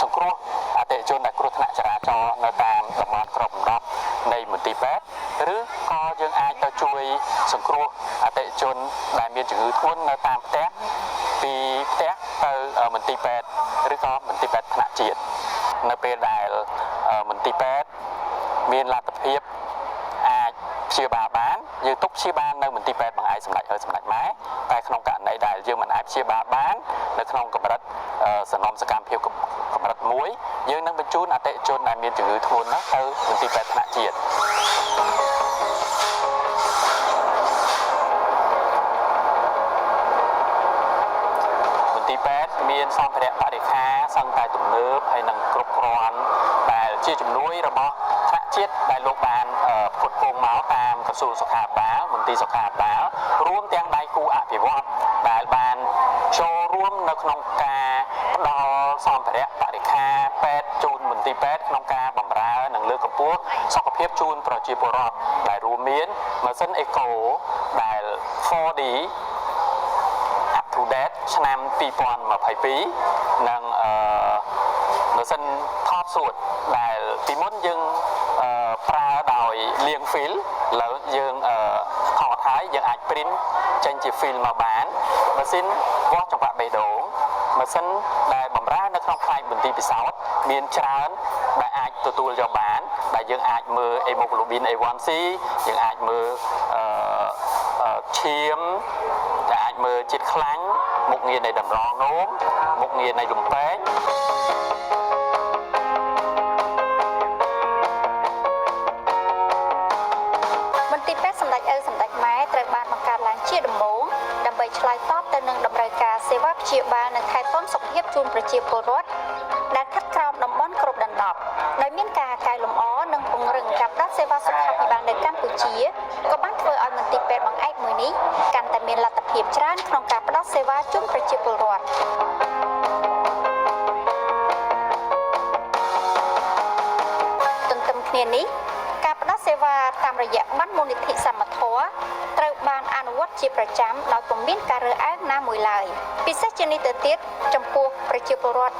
សង្គ្រោះអតិថិជនដែលគ្រោះថ្នាក់ចរាចរណ៍នៅតាមតំបន់ក្របដណ្ដប់នៃមន្ទីរពេទ្យឬក៏យើងអាចទៅជួយសង្គ្រោះអតិថិជនដែលមានជំងឺធ្ងន់នៅតាមផ្ទះពីផ្ទះទៅមន្ទីរពេទ្យឬក៏មន្ទីរពេទ្យថ្នាក់ជាតិនៅពេលដែលមន្ទីរពេទ្យមានលទ្ធភាពអាចព្យាបាលបានយើងទុកព្យាបាលនៅមន្ទីរពេទ្យបង្អែកសម្ដេចសម្ដេចម៉ែតែក្នុងករណីដែលយើងមិនអាចព្យាបាលបាននៅក្នុងកម្រិតសំណុំសកម្មភាពកម្រិត1យើងនឹងបញ្ជូនអតិថិជនដែលមានជំងឺធ្ងន់នោះទៅមន្ទីរពេទ្យថ្នាក់ជាតិមន្ទីរពេទ្យមានសម្ភារៈបរិក្ខារសឹងតែទំនើបហើយនឹងគ្រប់គ្រាន់ដែលជាជំនួយរបស់ថ្នាក់ជាតិដែលលោកបានផ្គត់ផ្គង់មកតាមក្រសួងសុខាភិបាលមន្ទីរសុខាភិបាលរួមទាំងដៃគូអភិវឌ្ឍដែលបានចូលរួមនៅក្នុងការផ្ដល់សម្ភារៈបរិក្ខារពេទ្យជូនមន្ទីរពេទ្យក្នុងការបម្រើនិងលើកកម្ពស់សុខភាពជូនប្រជាពលរដ្ឋដែលរួមមានម៉ាស៊ីនអេកូដែល 4D up to date ឆ្នាំ2022និងម៉ាស៊ីនថតសួតដែលពីមុនយើងប្រើដោយលាង film ឥឡូវយើងថតហើយយើងអាច print ចេញជា film មកបានម៉ាស៊ីនវាស់ចង្វាក់បេះដូងម៉ាស៊ីនដែលបម្រើនៅក្នុងផ្នែកមន្ទីរពិសោធន៍មានច្រើនដែលអាចទទួលយកបានដែលយើងអាចមើល hemoglobin A1C យើងអាចមើលឈាមដែលអាចមើលជាតិខ្លាញ់មុខងារនៃតម្រងនោមមុខងារនៃលំពេងមន្ទីរពេទ្យសម្ដេចឪសម្ដេចម៉ែត្រូវបានបង្កើតឡើងជាដំបូងដើម្បីឆ្លើយតបទៅនឹងតម្រូវការសេវាព្យាបាលនិងថែទាំសុខភាពជូនប្រជាពលរដ្ឋដែលស្ថិតក្រោមតំបន់គ្របដណ្ដប់ដោយមានការកែលម្អនិងពង្រឹងការផ្តល់សេវាសុខាភិបាលនៅកម្ពុជាក៏បានធ្វើឲ្យមន្ទីរពេទ្យបង្អែកមួយនេះកាន់តែមានលទ្ធភាពច្រើនក្នុងការផ្តល់សេវាជូនប្រជាពលរដ្ឋទន្ទឹមគ្នានេះការផ្តល់សេវាតាមរយៈប័ណ្ណមូលនិធិសមត្ថៈត្រូវបានអនុវត្តជាប្រចាំដោយពុំមានការរើសអើងណាមួយឡើយពិសេសជាងនេះទៅទៀតចំពោះប្រជាពលរដ្ឋ